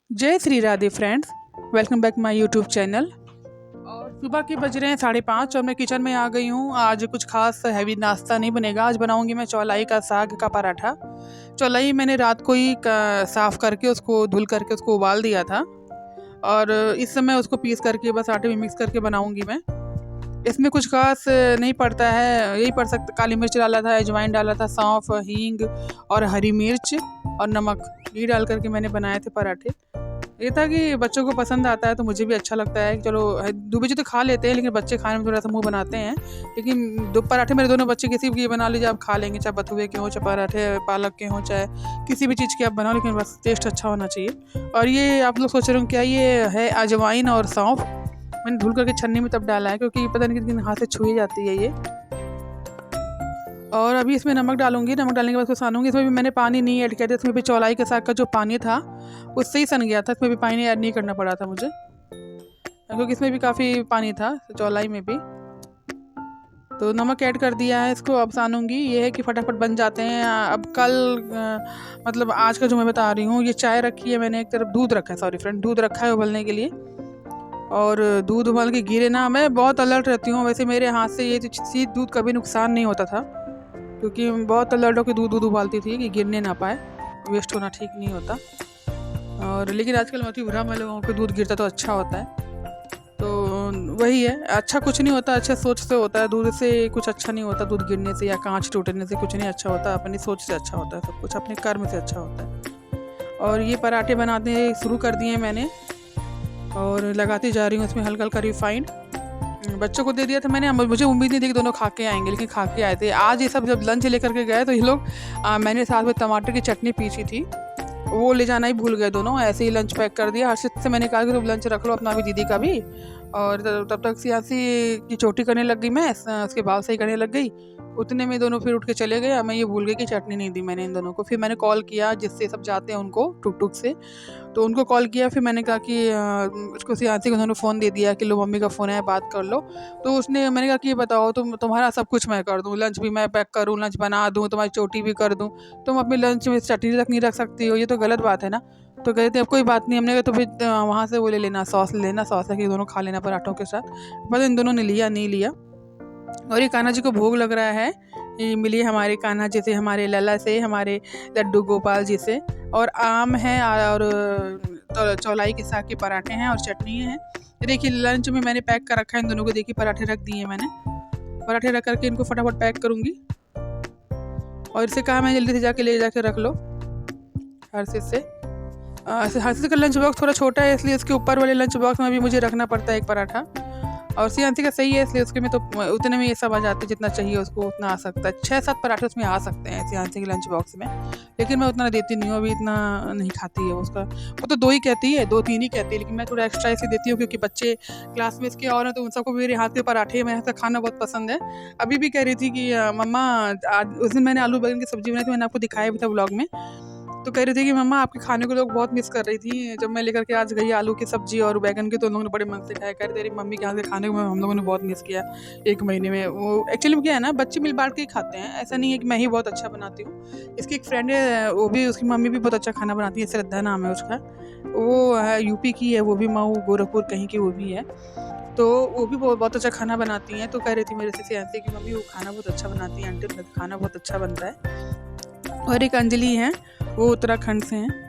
जय Shri Radhe friends. Welcome back my YouTube channel. और सुबह के बज रहे हैं 5:30 और मैं किचन में आ गई हूँ। आज कुछ खास हैवी नाश्ता नहीं बनेगा। आज बनाऊंगी मैं चौलाई का साग का पराठा। चौलाई मैंने रात को ही साफ़ करके उसको धुल करके उसको उबाल दिया था और इस समय उसको पीस करके बस आटे में मिक्स करके बनाऊंगी मैं। इसमें कुछ खास नहीं पड़ता है, यही पड़ सकता, काली मिर्च डाला था, अजवाइन डाला था, सौंफ, हींग और हरी मिर्च और नमक, ये डाल करके मैंने बनाए थे पराठे। ये था कि बच्चों को पसंद आता है तो मुझे भी अच्छा लगता है कि चलो दो बजे तो खा लेते हैं, लेकिन बच्चे खाने में थोड़ा सा मुंह बनाते हैं। लेकिन दो पराठे मेरे दोनों बच्चे किसी भी बना लीजिए आप खा लेंगे, चाहे बथुए के हों, चाहे पराठे पालक के हों, चाहे किसी भी चीज़ के आप बनाओ, लेकिन बस टेस्ट अच्छा होना चाहिए। और ये आप लोग सोच रहे हो क्या ये है अजवाइन और सौंफ, मैंने धुल करके छन्नी में तब डाला है क्योंकि पता नहीं कितने हाथ से छुई जाती है ये। और अभी इसमें नमक डालूंगी, नमक डालने के बाद उसको सानूंगी। इसमें भी मैंने पानी नहीं ऐड किया था, इसमें भी चौलाई के साग का जो पानी था उससे ही सन गया था, इसमें भी पानी ऐड नहीं करना पड़ा था मुझे क्योंकि इसमें भी काफ़ी पानी था चौलाई में भी। तो नमक ऐड कर दिया है, इसको अब सानूंगी। ये है कि फटाफट बन जाते हैं। अब कल मतलब आज का जो मैं बता रही हूँ, ये चाय रखी है मैंने, एक तरफ दूध रखा है, सॉरी फ्रेंड, दूध रखा है उबलने के लिए। और दूध उबाल के गिरे ना, मैं बहुत अलर्ट रहती हूँ वैसे, मेरे हाथ से ये चीज़ दूध कभी नुकसान नहीं होता था क्योंकि बहुत अलर्ट होकर दूध उबालती थी कि गिरने ना पाए, वेस्ट होना ठीक नहीं होता। और लेकिन आजकल मैं भ्रम है लोगों को दूध गिरता तो अच्छा होता है, तो वही है, अच्छा कुछ नहीं होता, अच्छे सोच से होता है। दूध से कुछ अच्छा नहीं होता, दूध गिरने से या कांच टूटने से कुछ नहीं अच्छा होता, अपनी सोच से अच्छा होता है सब कुछ, अपने कर्म से अच्छा होता है। और ये पराठे बनाने शुरू कर दिए मैंने और लगाती जा रही हूँ इसमें हल्का हल्का रिफाइंड। बच्चों को दे दिया था मैंने, मुझे उम्मीद नहीं थी कि दोनों खा के आएंगे, लेकिन खा के आए थे। आज ये सब जब लंच लेकर के गए तो ये लोग मैंने साथ में टमाटर की चटनी पीसी थी, वो ले जाना ही भूल गए दोनों, ऐसे ही लंच पैक कर दिया। हर्षित से मैंने कहा कि तुम लंच रख लो अपना भी, दीदी का भी। और तब तक सियासी की चोटी करने लग गई मैं, उसके बाल सही करने लग गई। उतने में दोनों फिर उठ के चले गए। मैं ये भूल गई कि चटनी नहीं दी मैंने इन दोनों को। फिर मैंने कॉल किया, जिससे सब जाते हैं उनको टुक टुक से, तो उनको कॉल किया। फिर मैंने कहा कि उसको सियासी को उन्होंने फ़ोन दे दिया कि लो मम्मी का फ़ोन है, बात कर लो। तो उसने, मैंने कहा कि ये बताओ, तुम्हारा सब कुछ मैं कर दूँ, लंच भी मैं पैक करूँ, लंच बना दूँ, तुम्हारी चोटी भी कर दूँ, तुम अपने लंच में चटनी तक नहीं रख सकती हो, ये तो गलत बात है ना। तो कहते थे अब कोई बात नहीं। हमने कहा तो फिर वहाँ से वो ले लेना, सॉस ले लेना, सॉस लेके दोनों खा लेना पराठों के साथ। पता इन दोनों ने लिया नहीं लिया। और ये कान्हा जी को भोग लग रहा है, ये मिली हमारे कान्हा जी से, हमारे लला से, हमारे लड्डू गोपाल जी से। और आम है और चौलाई के साग के पराठे हैं और चटनी है। देखिए लंच में मैंने पैक कर रखा है इन दोनों को, देखिए पराठे रख दिए मैंने। पराठे रख करके इनको फटाफट पैक करूँगी। और इससे कहा मैं जल्दी से जाके ले जाके रख लो हर्षित से। हर्षित का लंच बॉक्स थोड़ा छोटा है, इसलिए उसके ऊपर वाले लंच बॉक्स में भी मुझे रखना पड़ता है एक पराठा। और सियांसी का सही है, इसलिए उसके में तो उतने में ये सब आ जाते हैं, जितना चाहिए उसको उतना आ सकता है। 6-7 पराठे उसमें आ सकते हैं सियांसी के लंच बॉक्स में, लेकिन मैं उतना देती नहीं हूँ, अभी इतना नहीं खाती है उसका। वो तो 2 ही कहती है, 2-3 ही कहती है, लेकिन मैं थोड़ा एक्स्ट्रा इसलिए देती हूँ क्योंकि बच्चे क्लास में इसके और हैं, तो उन सबको मेरे हाथ के पराठे, मेरे हाथ का खाना बहुत पसंद है। अभी भी कह रही थी कि मम्मा, आज उस दिन मैंने आलू बैगन की सब्जी बनाई थी, मैंने आपको दिखाया भी था ब्लॉग में। तो कह रही थी कि मम्मा आपके खाने को लोग बहुत मिस कर रही थी, जब मैं लेकर के आज गई आलू की सब्जी और बैगन की, तो उन लोगों ने बड़े मन से खाया। कह रही तेरी मम्मी के हाथ के खाने को हम लोगों ने बहुत मिस किया 1 महीने में। वो एक्चुअली में क्या है ना, बच्चे मिल बांट के ही खाते हैं, ऐसा नहीं है कि मैं ही बहुत अच्छा बनाती हूँ। इसकी एक फ्रेंड है, वो भी, उसकी मम्मी भी बहुत अच्छा खाना बनाती है, श्रद्धा नाम है उसका, वो है यूपी की है, वो भी मऊ गोरखपुर कहीं की वो भी है, तो वो भी बहुत अच्छा खाना बनाती हैं। तो कह रही थी मेरे से ऐसे कि मम्मी वो खाना बहुत अच्छा बनाती है, आंटी खाना बहुत अच्छा बनता है। और एक अंजलि हैं, वो उत्तराखंड से हैं।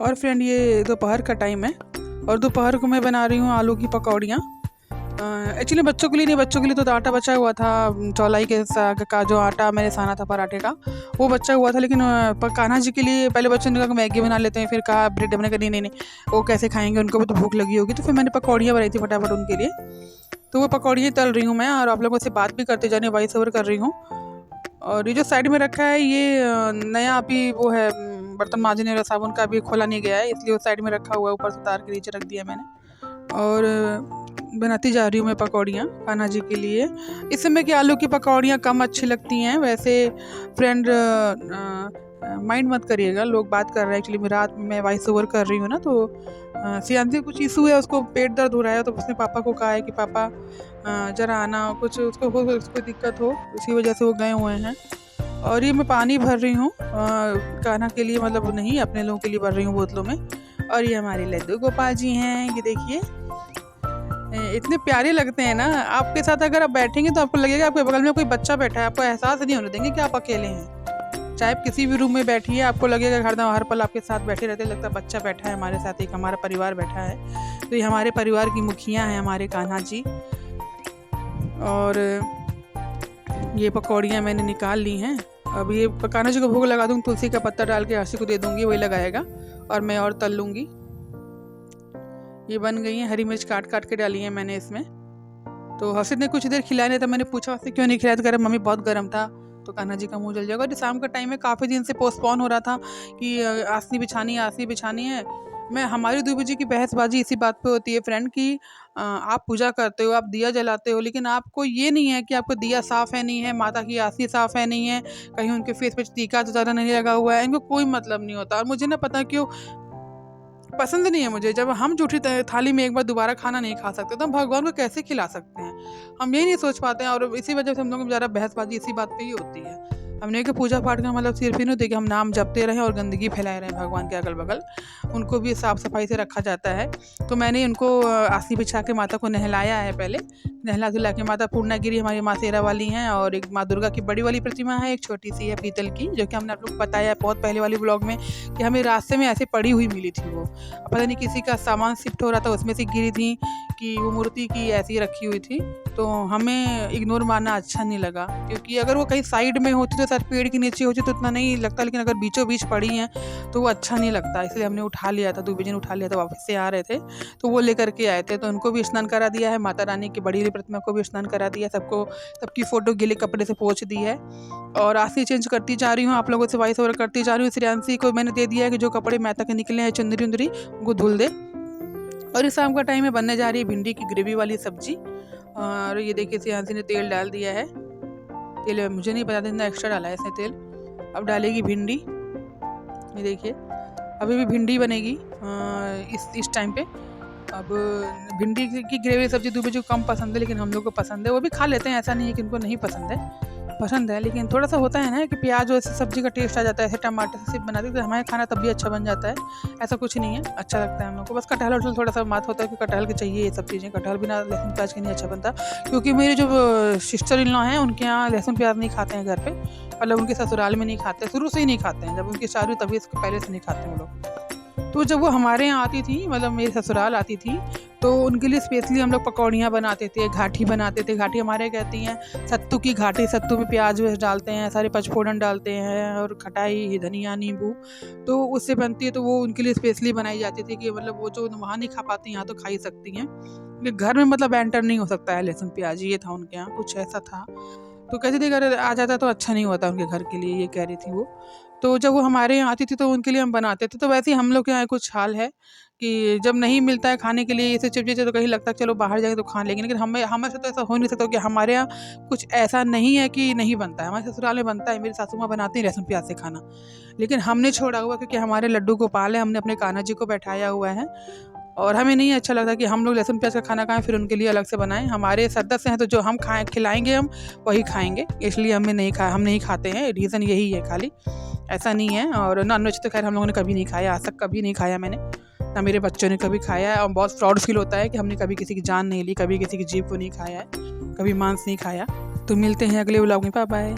और फ्रेंड ये दोपहर का टाइम है और दोपहर को मैं बना रही हूँ आलू की पकौड़ियाँ। एक्चुअली बच्चों के लिए नहीं, बच्चों के लिए तो आटा बचा हुआ था, चौलाई के साग का जो आटा मैंने साना था पराठे का वो बचा हुआ था। लेकिन कान्हा जी के लिए पहले बच्चों ने कहा कि मैगी बना लेते हैं, फिर कहा ब्रेड बना कर, नहीं नहीं नहीं वो कैसे खाएंगे, उनको भी तो भूख लगी होगी। तो फिर मैंने पकौड़ियाँ बनाई थी फटाफट उनके लिए। तो वो पकौड़ियाँ तल रही हूँ मैं और आप लोगों से बात भी करते जा रही हूँ, वॉइस ओवर कर रही हूँ। और ये जो साइड में रखा है ये नया अभी वो है बर्तन मांजने वाला साबुन का, अभी खोला नहीं गया है, इसलिए वो साइड में रखा हुआ है, ऊपर से उतार के नीचे रख दिया मैंने। और बनाती जा रही हूँ मैं पकौड़ियाँ कान्हा जी के लिए। इस समय की आलू की पकौड़ियाँ कम अच्छी लगती हैं वैसे फ्रेंड, माइंड मत करिएगा, लोग बात कर रहे हैं। एक्चुअली मैं रात में वॉइस ओवर कर रही हूँ ना, तो सियांसी कुछ इशू है, उसको पेट दर्द हो रहा है, तो उसने पापा को कहा है कि पापा ज़रा आना, कुछ उसको दिक्कत हो, इसी वजह से वो गए हुए हैं। और ये मैं पानी भर रही हूँ कान्हा के लिए, मतलब नहीं अपने लोगों के लिए भर रही हूँ बोतलों में। और ये हमारे लड्डू गोपाल जी हैं, ये देखिए इतने प्यारे लगते हैं ना। आपके साथ अगर आप बैठेंगे तो आपको लगेगा आपके बगल में कोई बच्चा बैठा है, आपको एहसास नहीं होने देंगे कि आप अकेले हैं। चाहे आप किसी भी रूम में बैठिए, आपको लगेगा हरदम हर पल आपके साथ बैठे रहते, लगता है बच्चा बैठा है हमारे साथ, एक हमारा परिवार बैठा है। तो ये हमारे परिवार की मुखिया हैं हमारे कान्हा जी। और ये पकौड़ियाँ मैंने निकाल ली हैं। अब ये कान्हा जी को भोग लगा दूँगी, तुलसी का पत्ता डाल के आशी को दे दूँगी, वही लगाएगा और मैं और तल लूँगी। ये बन गई हैं, हरी मिर्च काट काट के डाली है मैंने इसमें। तो हर्षित ने कुछ देर खिलाया नहीं था, मैंने पूछा उससे क्यों नहीं खिलाया, तो कह रहा मम्मी बहुत गर्म था, तो कान्हा जी का मुंह जल जाएगा। और शाम का टाइम है, काफ़ी दिन से पोस्टपोन हो रहा था कि आसनी बिछानी है। मैं हमारी दो बजे की बहसबाजी इसी बात पे होती है फ्रेंड कि आप पूजा करते हो, आप दिया जलाते हो, लेकिन आपको ये नहीं है कि आपको दिया साफ़ है नहीं है, माता की आरती साफ़ है नहीं है, कहीं उनके फेस पे टीका तो ज़्यादा नहीं लगा हुआ है, इनको कोई मतलब नहीं होता। और मुझे ना पता क्यों पसंद नहीं है मुझे, जब हम जूठी थाली में एक बार दोबारा खाना नहीं खा सकते तो हम भगवान को कैसे खिला सकते हैं, हम ये नहीं सोच पाते हैं। और इसी वजह से हम लोग ज़्यादा बहसबाजी इसी बात पे ही होती है। हमने कि पूजा पाठ का मतलब सिर्फ ही नहीं होती कि हम नाम जपते रहें और गंदगी फैलाए रहें भगवान के अगल बगल, उनको भी साफ़ सफाई से रखा जाता है। तो मैंने उनको आसनी बिछा के माता को नहलाया है, पहले नहला धुला के। माता पूर्णागिरी हमारी माँ शेरा वाली हैं, और एक माँ दुर्गा की बड़ी वाली प्रतिमा है, एक छोटी सी है पीतल की, जो कि हमने आप लोग को बताया बहुत पहले वाली ब्लॉग में कि हमें रास्ते में ऐसे पड़ी हुई मिली थी। वो पता नहीं किसी का सामान शिफ्ट हो रहा था, उसमें से गिरी थी कि वो मूर्ति की ऐसी रखी हुई थी। तो हमें इग्नोर मारना अच्छा नहीं लगा, क्योंकि अगर वो कहीं साइड में होती तो शायद पेड़ के नीचे होती तो उतना नहीं लगता, लेकिन अगर बीचों बीच पड़ी हैं तो वो अच्छा नहीं लगता। इसलिए हमने उठा लिया था, 2 बजे उठा लिया था, वापस से आ रहे थे तो वो लेकर के आए थे। तो उनको भी स्नान करा दिया है, माता रानी की बड़ी प्रतिमा को भी स्नान करा दिया, सबको सबकी फ़ोटो गीले कपड़े से पोंछ दी है। और आरती चेंज करती जा रही हूँ, आप लोगों से वॉइस ओवर करती जा रही हूँ। श्रेयांशी को मैंने दे दिया है कि जो कपड़े माता के निकले हैं चुंदरी उंदरी उनको धुल दे। और इस शाम का टाइम में बनने जा रही है भिंडी की ग्रेवी वाली सब्जी। और ये देखिए श्रेयांशी ने तेल डाल दिया है, तेल मुझे नहीं पता था इतना एक्स्ट्रा डाला है इसने तेल। अब डालेगी भिंडी, ये देखिए अभी भी भिंडी बनेगी इस टाइम पे। अब भिंडी की ग्रेवी सब्जी 2 बजे को कम पसंद है, लेकिन हम लोग को पसंद है, वो भी खा लेते हैं, ऐसा नहीं है कि उनको नहीं पसंद है। लेकिन थोड़ा सा होता है ना कि प्याज और सब्जी का टेस्ट आ जाता है, ऐसे टमाटर से सिर्फ बनाते तो हमारे खाना तब भी अच्छा बन जाता है, ऐसा कुछ नहीं है, अच्छा लगता है हम लोग को। बस कटहल वटहल थोड़ा सा बात होता है कि कटहल के चाहिए ये सब चीज़ें, कटहल बिना लहसुन प्याज के नहीं अच्छा बनता। क्योंकि मेरे जो सिस्टर इन लॉ हैं उनके यहाँ लहसुन प्याज नहीं खाते हैं घर पे, मतलब उनके ससुराल में नहीं खाते, शुरू से ही नहीं खाते हैं, जब उनकी शादी तभी इसके पहले से नहीं खाते हैं वो लोग। तो जब वो हमारे यहाँ आती थी, मतलब मेरे ससुराल आती थी, तो उनके लिए स्पेशली हम लोग पकौड़ियाँ बनाते थे, घाटी बनाते थे। घाटी हमारे कहती हैं सत्तू की घाटी, सत्तू में प्याज व्याज डालते हैं, सारे पचफोड़न डालते हैं और खटाई धनिया नींबू, तो उससे बनती है। तो वो उनके लिए स्पेशली बनाई जाती थी कि मतलब वो जो वहाँ नहीं खा पाती यहाँ तो खा ही सकती हैं, घर में मतलब एंटर नहीं हो सकता है लहसुन प्याज, ये था उनके यहाँ, कुछ ऐसा था। तो कहती थी अगर आ जाता तो अच्छा नहीं होता उनके घर के लिए, ये कह रही थी वो। तो जब वो हमारे यहाँ आती थी तो उनके लिए हम बनाते थे। तो वैसे ही हम लोग के यहाँ कुछ हाल है कि जब नहीं मिलता है खाने के लिए ऐसे चिपचिपे, तो कहीं लगता है चलो बाहर जाएंगे तो खा लेंगे, लेकिन हमारे से तो ऐसा हो नहीं सकता कि हमारे यहाँ कुछ ऐसा नहीं है कि नहीं बनता है। हमारे ससुराल में बनता है, मेरी सासू माँ बनाती है लहसुन प्याज से खाना, लेकिन हमने छोड़ा हुआ क्योंकि हमारे लड्डू गोपाल है, हमने अपने कान्हा जी को बैठाया हुआ है और हमें नहीं अच्छा लगता कि हम लोग लहसुन प्याज का खाना खाएं फिर उनके लिए अलग से बनाएं। हमारे सदस्य हैं तो जो हम खाएं खिलाएंगे हम वही खाएंगे, इसलिए हम नहीं खाते हैं, रीज़न यही है खाली, ऐसा नहीं है। और नॉनवेज तो खैर हम लोगों ने कभी नहीं खाया, आज तक कभी नहीं खाया मैंने, ना मेरे बच्चों ने कभी खाया है। और बहुत प्राउड फील होता है कि हमने कभी किसी की जान नहीं ली, कभी किसी की जीभ को नहीं खाया है, कभी मांस नहीं खाया। तो मिलते हैं अगले व्लॉग में, बाय बाय।